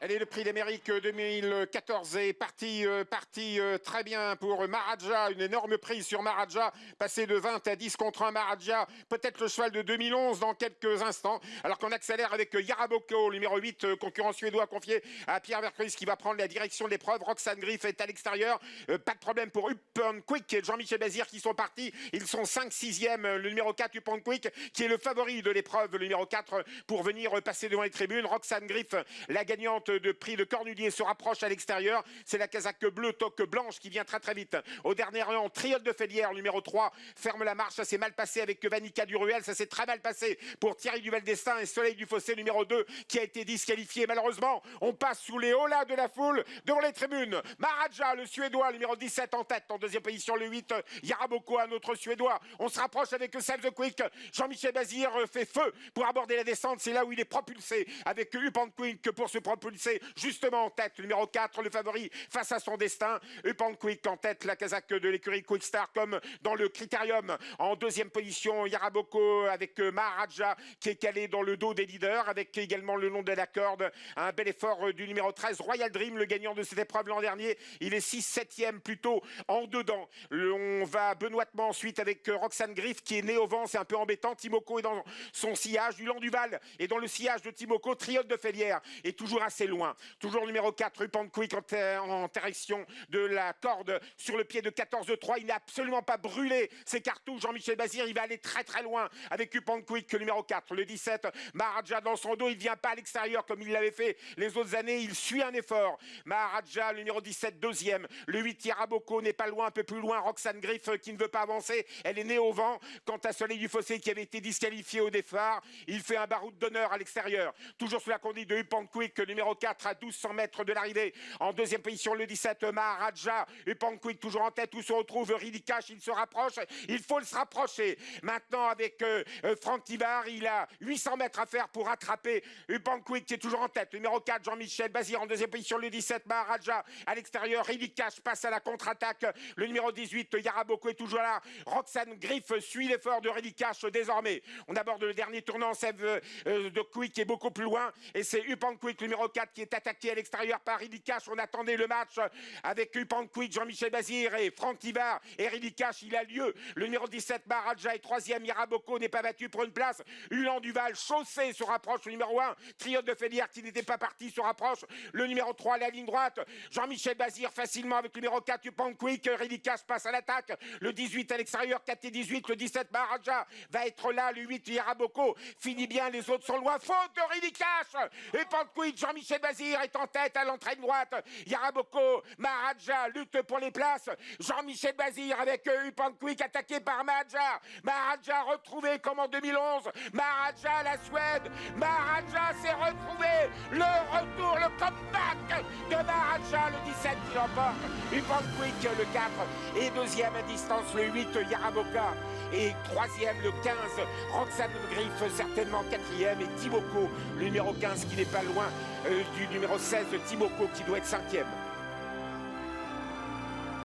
Allez, le prix d'Amérique 2014 est parti très bien pour Maharaja. Une énorme prise sur Maharaja, passé de 20 à 10 contre 1 Maharaja. Peut-être le cheval de 2011 dans quelques instants. Alors qu'on accélère avec Yaraboko, numéro 8, concurrent suédois confié à Pierre Vercruysse qui va prendre la direction de l'épreuve. Roxane Griff est à l'extérieur. Pas de problème pour Upon Quick et Jean-Michel Bazir qui sont partis. Ils sont 5-6e. Le numéro 4, Upon Quick, qui est le favori de l'épreuve, le numéro 4, pour venir passer devant les tribunes. Roxane Griff, la gagnante de prix de Cornulier, se rapproche à l'extérieur. C'est la casaque bleue toque blanche qui vient très très vite. Au dernier rang, Triote de Félière, numéro 3, ferme la marche. Ça s'est mal passé avec Vanica Duruel. Ça s'est très mal passé pour Thierry Duval d'Estaing et Soleil du Fossé, numéro 2, qui a été disqualifié. Malheureusement, on passe sous les holas de la foule devant les tribunes. Maharaja, le Suédois, numéro 17 en tête. En deuxième position, le 8, Yaraboko, un autre Suédois. On se rapproche avec Save the Quick. Jean-Michel Bazir fait feu pour aborder la descente. C'est là où il est propulsé avec Upon Quick pour se propulser justement en tête. Le numéro 4, le favori face à son destin. Upon Quick en tête, la casaque de l'écurie Quickstar comme dans le critérium. En deuxième position, Yaraboko avec Maharaja qui est calé dans le dos des leaders avec également le long de la corde. Un bel effort du numéro 13, Royal Dream, le gagnant de cette épreuve l'an dernier. Il est 6-7e plutôt en dedans. On va benoîtement ensuite avec Roxane Griff qui est né au vent, c'est un peu embêtant. Timoko est dans son sillage. Dulan Duval est dans le sillage de Timoko. Triote de Félière est toujours assez loin. Toujours numéro 4, Upon Quick en direction de la corde sur le pied de 14-3. Il n'a absolument pas brûlé ses cartouches. Jean-Michel Bazir, il va aller très très loin avec Upon Quick, le numéro 4. Le 17, Maharaja dans son dos. Il ne vient pas à l'extérieur comme il l'avait fait les autres années. Il suit un effort. Maharaja, le numéro 17, deuxième. Le 8, Yaraboko n'est pas loin, un peu plus loin. Roxane Griff qui ne veut pas avancer. Elle est née au vent. Quant à Soleil du Fossé qui avait été disqualifié au départ, il fait un baroud d'honneur à l'extérieur. Toujours sous la conduite de Upon Quick, numéro 4 à 1200 mètres de l'arrivée. En deuxième position, le 17, Maharaja. Upon Quick toujours en tête où se retrouve Ridley Cash. Il se rapproche. Il faut se rapprocher. Maintenant avec Franck Tivard, il a 800 mètres à faire pour rattraper Upon Quick qui est toujours en tête. Numéro 4, Jean-Michel Bazir. En deuxième position, le 17, Maharaja. À l'extérieur, Ridley Cash passe à la contre-attaque. Le numéro 18, Yaraboko est toujours là. Roxane Griff suit l'effort de Ridley Cash désormais. On aborde le dernier tournant. Save de Quick qui est beaucoup plus loin. Et c'est Upon Quick, numéro 4, qui est attaqué à l'extérieur par Ridley Cash. On attendait le match avec Upon Quick, Jean-Michel Bazir et Franck Tivard et Ridley Cash. Il a lieu. Le numéro 17, Maharaja est troisième. Yaraboko n'est pas battu pour une place. Ulan Duval, Chaussé se rapproche. Le numéro 1, Triote de Félière qui n'était pas parti se rapproche. Le numéro 3, la ligne droite. Jean-Michel Bazir facilement avec le numéro 4, Upon Quick. Ridley Cash passe à l'attaque. Le 18 à l'extérieur, 4 et 18. Le 17, Maharaja va être là. Le 8, Yaraboko finit bien. Les autres sont loin. Faute de Ridley Cash. Upon Quick, Jean-Michel Bazir est en tête à l'entrée droite. Yaraboko, Maharaja lutte pour les places. Jean-Michel Bazir avec Upon Quick attaqué par Maharaja. Maharaja retrouvé comme en 2011. Maharaja, la Suède. Maharaja s'est retrouvé. Le retour, le comeback de Maharaja, le 17 qui l'emporte. Upon Quick, le 4. Et deuxième à distance, le 8, Yaraboka. Et troisième, le 15, Roxane Griff, certainement quatrième. Et Timoko, le numéro 15 qui n'est pas loin du numéro 16, Timoko qui doit être cinquième.